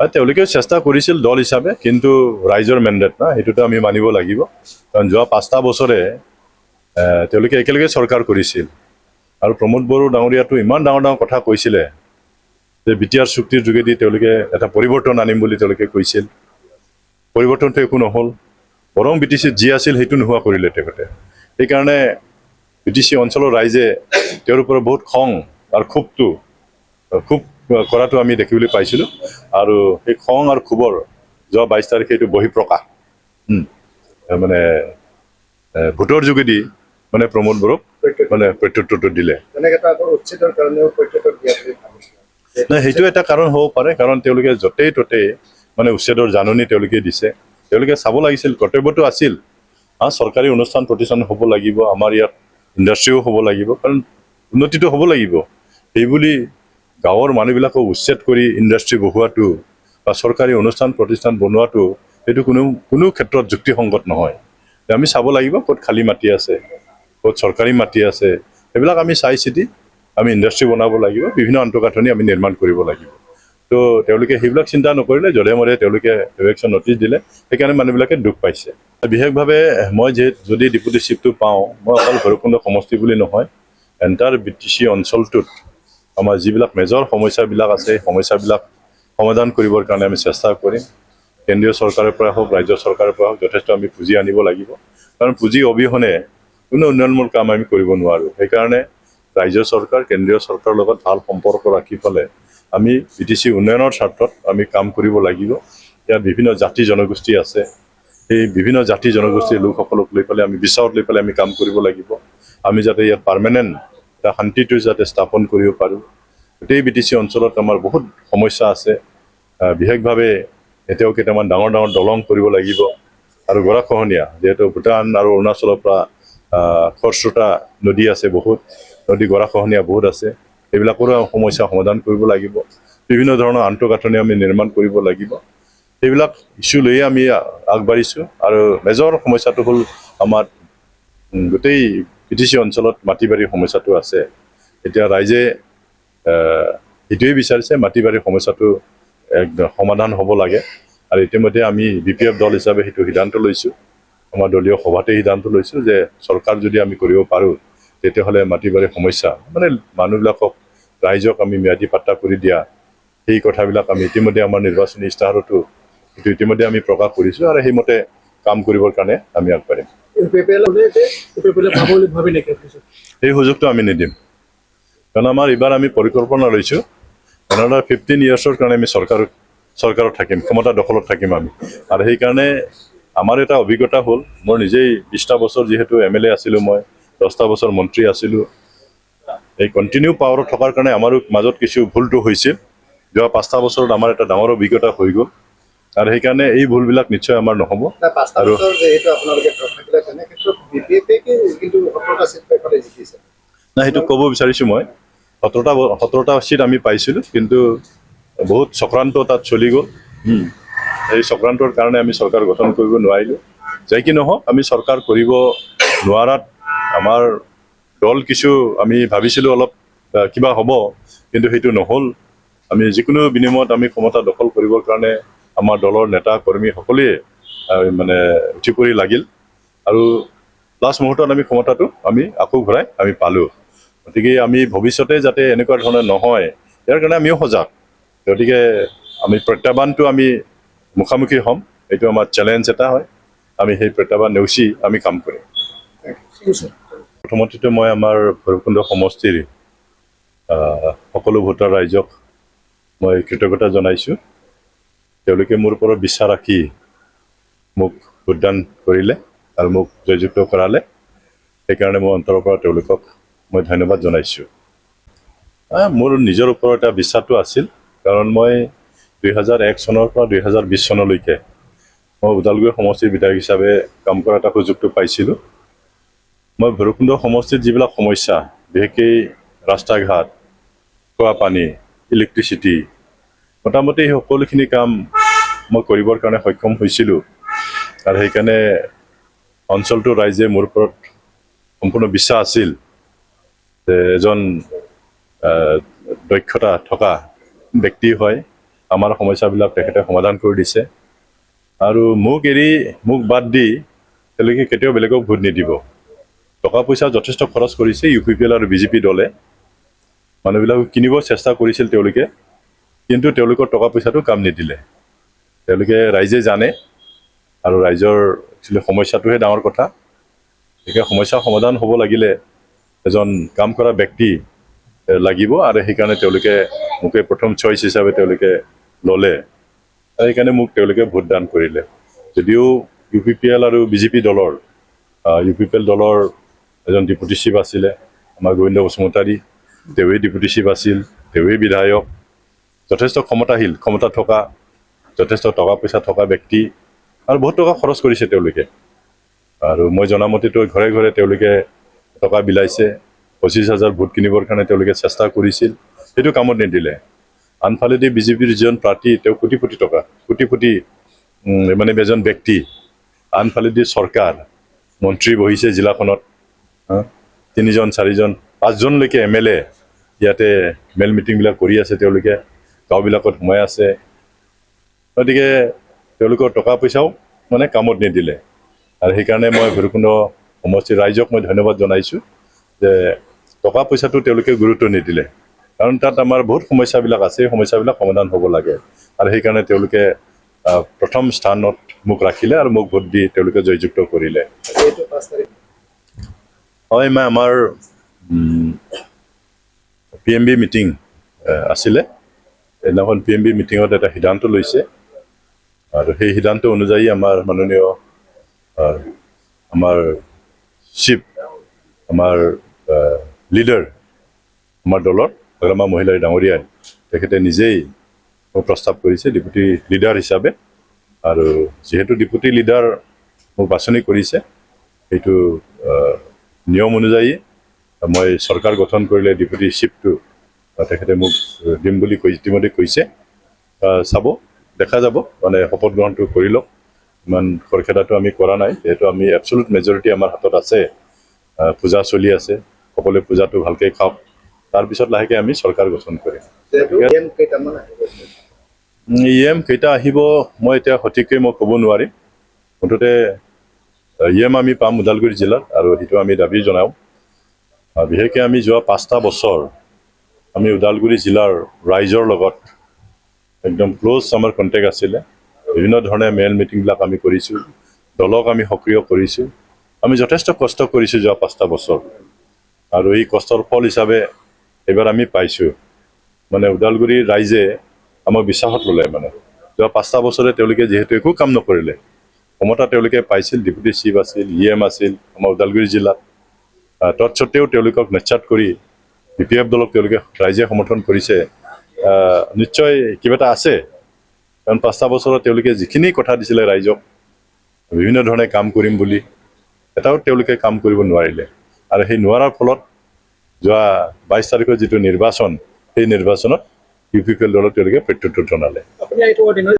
আৰু তেওঁলোকেও চেষ্টা কৰিছিল দল হিচাপে, কিন্তু ৰাইজৰ মেণ্ডেট না, সেইটোতো আমি মানিব লাগিব। কাৰণ যোৱা 5টা বছৰে তেওঁলোকে একেলগে চৰকাৰ কৰিছিল আৰু প্ৰমোদ বড়ো ডাঙৰীয়াটো ইমান ডাঙৰ ডাঙৰ কথা কৈছিলে যে বিটিআৰ চুক্তিৰ যোগেদি তেওঁলোকে এটা পৰিৱৰ্তন আনিম বুলি তেওঁলোকে কৈছিল। পৰিৱৰ্তনটো একো নহ'ল, বৰং বিটিচিত যি আছিল সেইটো নোহোৱা কৰিলে তেখেতে। সেইকাৰণে বিটিচি অঞ্চলৰ ৰাইজে তেওঁৰ ওপৰত বহুত খং আৰু খুব কৰাটো আমি দেখিবলৈ পাইছিলোঁ। আৰু সেই খং আৰু ক্ষোভৰ যোৱা 22 তাৰিখে এইটো বহিঃপ্ৰকাশ মানে ভোটৰ যোগেদি মানে প্ৰমোদ বড়োক মানে প্ৰত্যুত্তৰটো দিলে। নাই, সেইটো এটা কাৰণ হ'ব পাৰে, কাৰণ তেওঁলোকে য'তেই ত'তেই মানে উচ্ছেদৰ জাননী তেওঁলোকে দিছে। তেওঁলোকে চাব লাগিছিল, কৰ্তব্যটো আছিল চৰকাৰী অনুষ্ঠান প্ৰতিষ্ঠান হ'ব লাগিব, আমাৰ ইয়াত ইণ্ডাষ্ট্ৰীও হ'ব লাগিব, কাৰণ উন্নতিটো হ'ব লাগিব। সেইবুলি গাঁৱৰ মানুহবিলাকক উচ্ছেদ কৰি ইণ্ডাষ্ট্ৰী বহোৱাটো বা চৰকাৰী অনুষ্ঠান প্ৰতিষ্ঠান বনোৱাটো সেইটো কোনো ক্ষেত্ৰত যুক্তিসংগত নহয়। আমি চাব লাগিব ক'ত খালী মাটি আছে, ক'ত চৰকাৰী মাটি আছে, সেইবিলাক আমি চাই চিতি আমি ইণ্ডাষ্ট্ৰী বনাব লাগিব, বিভিন্ন আন্তঃগাঁথনি আমি নিৰ্মাণ কৰিব লাগিব। তো তেওঁলোকে সেইবিলাক চিন্তা নকৰিলে, যধে মধে তেওঁলোকে ইলেকশ্যন নটিচ দিলে, সেইকাৰণে মানুহবিলাকে দুখ পাইছে। বিশেষভাৱে মই যদি ডেপুটি চিফটো পাওঁ, মই অকল ভৈৰৱকুণ্ড সমষ্টি বুলি নহয়, এণ্টাৰ বিটিচি অঞ্চলটোত আমাৰ যিবিলাক মেজৰ সমস্যাবিলাক আছে, সেই সমস্যাবিলাক সমাধান কৰিবৰ কাৰণে আমি চেষ্টা কৰিম। কেন্দ্ৰীয় চৰকাৰৰ পৰা হওক, ৰাজ্য চৰকাৰৰ পৰা হওক, যথেষ্ট আমি পুঁজি আনিব লাগিব। কাৰণ পুঁজি অবিহনে কোনো উন্নয়নমূলক কাম আমি কৰিব নোৱাৰোঁ। সেইকাৰণে ৰাজ্য চৰকাৰ, কেন্দ্ৰীয় চৰকাৰৰ লগত ভাল সম্পৰ্ক ৰাখি পেলাই আমি বিটিচি উন্নয়নৰ স্বাৰ্থত আমি কাম কৰিব লাগিব। ইয়াত বিভিন্ন জাতি জনগোষ্ঠী আছে, সেই বিভিন্ন জাতি জনগোষ্ঠীৰ লোকসকলক লৈ পেলাই আমি বিচাৰত লৈ পেলাই আমি কাম কৰিব লাগিব। আমি যাতে ইয়াত পাৰ্মানেণ্ট এটা শান্তিটো যাতে স্থাপন কৰিব পাৰোঁ। গোটেই বিটিচি অঞ্চলত আমাৰ বহুত সমস্যা আছে। বিশেষভাৱে এতিয়াও কেইটামান ডাঙৰ ডাঙৰ দলং কৰিব লাগিব। আৰু গৰাখহনীয়া, যিহেতু ভূটান আৰু অৰুণাচলৰ পৰা খৰস্ৰোতা নদী আছে, বহুত নদী গৰাখহনীয়া বহুত আছে, সেইবিলাকৰো সমস্যা সমাধান কৰিব লাগিব। বিভিন্ন ধৰণৰ আন্তঃগাঁথনি আমি নিৰ্মাণ কৰিব লাগিব। সেইবিলাক ইছ্যু লৈয়ে আমি আগবাঢ়িছোঁ। আৰু মেজৰ সমস্যাটো হ'ল আমাৰ গোটেই বিটিচি অঞ্চলত মাটি বাৰীৰ সমস্যাটো আছে। এতিয়া ৰাইজে সেইটোৱে বিচাৰিছে, মাটি বাৰীৰ সমস্যাটো একদম সমাধান হ'ব লাগে। আৰু ইতিমধ্যে আমি BPF দল হিচাপে সেইটো সিদ্ধান্ত লৈছোঁ, আমাৰ দলীয় সভাতে সিদ্ধান্ত লৈছোঁ যে চৰকাৰ যদি আমি কৰিব পাৰোঁ, তেতিয়াহ'লে মাটি বাৰীৰ সমস্যা মানে মানুহবিলাকক, ৰাইজক আমি ম্যাদী পাট্টা কৰি দিয়া, সেই কথাবিলাক আমি ইতিমধ্যে আমাৰ নিৰ্বাচনী ইস্তাহাৰতো সেইটো ইতিমধ্যে আমি প্ৰকাশ কৰিছোঁ। আৰু সেইমতে কাম কৰিবৰ কাৰণে আমি আগবাঢ়িম। এই সুযোগটো আমি নিদিম, কাৰণ আমাৰ এইবাৰ আমি পৰিকল্পনা লৈছোঁ, another 15 yearsৰ কাৰণে আমি চৰকাৰত থাকিম, ক্ষমতা দখলত থাকিম আমি। আৰু সেইকাৰণে আমাৰ এটা অভিজ্ঞতা হ'ল, মোৰ নিজেই 20টা বছৰ যিহেতু MLA আছিলোঁ, মই 10টা বছৰ মন্ত্ৰী আছিলোঁ। এই কণ্টিনিউ পাৱাৰত থকাৰ কাৰণে আমাৰো মাজত কিছু ভুলটো হৈছিল। যোৱা 5টা বছৰত আমাৰ এটা ডাঙৰ অভিজ্ঞতা হৈ গ'ল, আৰু সেইকাৰণে এই ভুলবিলাক নিশ্চয় আমাৰ নহ'ব। আৰু নাই, সেইটো ক'ব বিচাৰিছোঁ মই, 17টা চিট আমি পাইছিলোঁ, কিন্তু বহুত চক্ৰান্ত তাত চলি গ'ল। এই চক্ৰান্তৰ কাৰণে আমি চৰকাৰ গঠন কৰিব নোৱাৰিলোঁ। যাই কি নহওক, আমি চৰকাৰ কৰিব নোৱাৰাত আমাৰ দল কিছু আমি ভাবিছিলোঁ অলপ কিবা হ'ব, কিন্তু সেইটো নহ'ল। আমি যিকোনো বিনিময়ত আমি ক্ষমতা দখল কৰিবৰ কাৰণে আমাৰ দলৰ নেতা কৰ্মী সকলোৱে মানে উঠি পৰি লাগিল, আৰু লাষ্ট মুহূৰ্তত আমি ক্ষমতাটো আমি আকৌ ঘূৰাই আমি পালোঁ। গতিকে আমি ভৱিষ্যতে যাতে এনেকুৱা ধৰণৰ নহয়, ইয়াৰ কাৰণে আমিও সজাগ। গতিকে আমি প্ৰত্যাহ্বানটো আমি মুখামুখি হ'ম, এইটো আমাৰ চেলেঞ্জ এটা হয়। আমি সেই প্ৰত্যাহ্বান নেওচি আমি কাম কৰিম। প্ৰথমতেতো মই আমাৰ ভৈৰৱকুণ্ড সমষ্টিৰ সকলো ভোটাৰ ৰাইজক মই কৃতজ্ঞতা জনাইছোঁ। তেওঁলোকে মোৰ ওপৰত বিশ্বাস ৰাখি মোক ভোটদান কৰিলে আৰু মোক জয়যুক্ত কৰালে, সেইকাৰণে মই অন্তৰৰ পৰা তেওঁলোকক মই ধন্যবাদ জনাইছোঁ। মোৰ নিজৰ ওপৰত এটা বিশ্বাসটো আছিল, কাৰণ মই 2001 চনৰ পৰা 2020 চনলৈকে মই ওদালগুৰি সমষ্টিৰ বিধায়ক হিচাপে কাম কৰা এটা সুযোগটো পাইছিলোঁ। মই ভৈৰৱকুণ্ড সমষ্টিত যিবিলাক সমস্যা, বিশেষকৈ ৰাস্তা ঘাট, খোৱা পানী, ইলেক্ট্ৰিচিটি, মোটামুটি সকলোখিনি কাম মই কৰিবৰ কাৰণে সক্ষম হৈছিলোঁ। আৰু সেইকাৰণে অঞ্চলটোৰ ৰাইজে মোৰ ওপৰত সম্পূৰ্ণ বিশ্বাস আছিল যে এজন দক্ষতা থকা ব্যক্তি হয়, আমাৰ সমস্যাবিলাক তেখেতে সমাধান কৰি দিছে আৰু মোক বাদ দি তেওঁলোকে কেতিয়াও বেলেগক ভোট নিদিব টকা পইচা যথেষ্ট খৰচ কৰিছে UPPL আৰু BJP দলে মানুহবিলাকক কিনিব চেষ্টা কৰিছিল তেওঁলোকে কিন্তু তেওঁলোকৰ টকা পইচাটো কাম নিদিলে তেওঁলোকে ৰাইজে জানে আৰু ৰাইজৰ একচুৱেলি সমস্যাটোহে ডাঙৰ কথা গতিকে সমস্যা সমাধান হ'ব লাগিলে এজন কাম কৰা ব্যক্তি লাগিব আৰু সেইকাৰণে তেওঁলোকে মোকে প্ৰথম চইচ হিচাপে তেওঁলোকে ল'লে সেইকাৰণে মোক তেওঁলোকে ভোটদান কৰিলে যদিও UPPL আৰু BJP দলৰ UPPL দলৰ এজন ডেপুটি চিফ আছিলে আমাৰ গোবিন্দ বসুমতাৰী তেওঁৱেই ডেপুটি চিফ আছিল তেওঁৱেই বিধায়ক যথেষ্ট ক্ষমতা থকা যথেষ্ট টকা পইচা থকা ব্যক্তি আৰু বহুত টকা খৰচ কৰিছে তেওঁলোকে আৰু মই জনামতেতো ঘৰে ঘৰে তেওঁলোকে টকা বিলাইছে 25,000 ভোট কিনিবৰ কাৰণে তেওঁলোকে চেষ্টা কৰিছিল সেইটো কামত নিদিলে আনফালেদি BJPৰ যিজন প্ৰাৰ্থী তেওঁ কোটি টকা কোটি মানে এজন ব্যক্তি আনফালেদি চৰকাৰ মন্ত্ৰী বহিছে জিলাখনত 3জন 4জন 5জনলৈকে MLA ইয়াতে মেল মিটিংবিলাক কৰি আছে তেওঁলোকে গাঁওবিলাকত সোমাই আছে গতিকে তেওঁলোকৰ টকা পইচাও মানে কামত নিদিলে আৰু সেইকাৰণে মই ভৈৰৱকুণ্ড সমষ্টিৰ ৰাইজক মই ধন্যবাদ জনাইছোঁ যে টকা পইচাটো তেওঁলোকে গুৰুত্ব নিদিলে কাৰণ তাত আমাৰ বহুত সমস্যাবিলাক আছে সমস্যাবিলাক সমাধান হ'ব লাগে আৰু সেইকাৰণে তেওঁলোকে প্ৰথম স্থানত মোক ৰাখিলে আৰু মোক ভোট দি তেওঁলোকে জয়যুক্ত কৰিলে হয় মই আমাৰ PMB মিটিং আছিলে এইদিনাখন PMB মিটিঙত এটা সিদ্ধান্ত লৈছে আৰু সেই সিদ্ধান্ত অনুযায়ী আমাৰ মাননীয় আমাৰ চিফ আমাৰ লিডাৰ আমাৰ দলৰ আমাৰ মহিলা ডাঙৰীয়াই তেখেতে নিজেই মোক প্ৰস্তাৱ কৰিছে ডেপুটি লিডাৰ হিচাপে আৰু যেহেতু ডেপুটি লিডাৰ মোক বাছনি কৰিছে সেইটো নিয়ম অনুযায়ী মই চৰকাৰ গঠন কৰিলে ডেপুটি চিফটো তেখেতে মোক দিম বুলি ইতিমধ্যে কৈছে চাব দেখা যাব মানে শপত গ্ৰহণটো কৰি লওক ইমান খৰখেদাটো আমি কৰা নাই যিহেতু আমি এবছলুট মেজৰিটি আমাৰ হাতত আছে পূজা চলি আছে সকলোৱে পূজাটো ভালকৈ খাওক তাৰপিছত লাহেকৈ আমি চৰকাৰ গঠন কৰিম EM কেইটা আহিব মই এতিয়া সঠিককৈ মই ক'ব নোৱাৰিম মুঠতে EM আমি পাম ওদালগুৰি জিলাত আৰু সেইটো আমি দাবী জনাওঁ বিশেষকৈ আমি যোৱা 5টা বছৰ আমি ওদালগুৰি জিলাৰ ৰাইজৰ লগত একদম ক্লোজ আমাৰ কণ্টেক্ট আছিলে বিভিন্ন ধৰণে মেল মিটিংবিলাক আমি কৰিছোঁ দলক আমি সক্ৰিয় কৰিছোঁ আমি যথেষ্ট কষ্ট কৰিছোঁ যোৱা 5টা বছৰ আৰু এই কষ্টৰ ফল হিচাপে এইবাৰ আমি পাইছোঁ মানে ওদালগুৰিৰ ৰাইজে আমাক বিশ্বাসত ল'লে মানে যোৱা 5টা বছৰে তেওঁলোকে যিহেতু একো কাম নকৰিলে ক্ষমতা তেওঁলোকে পাইছিল ডেপুটি চিফ আছিল EM আছিল আমাৰ ওদালগুৰি জিলাত তৎসত্ত্বেও তেওঁলোকক নস্যাৎ কৰি BPF দলক তেওঁলোকে ৰাইজে সমৰ্থন কৰিছে নিশ্চয় কিবা এটা আছে কাৰণ 5টা বছৰত তেওঁলোকে যিখিনি কথা দিছিলে ৰাইজক বিভিন্ন ধৰণে কাম কৰিম বুলি এটাও তেওঁলোকে কাম কৰিব নোৱাৰিলে আৰু সেই নোৱাৰাৰ ফলত যোৱা 22 তাৰিখৰ যিটো নিৰ্বাচন সেই নিৰ্বাচনত UPPL দলক তেওঁলোকে প্ৰত্যুত্তৰ জনালে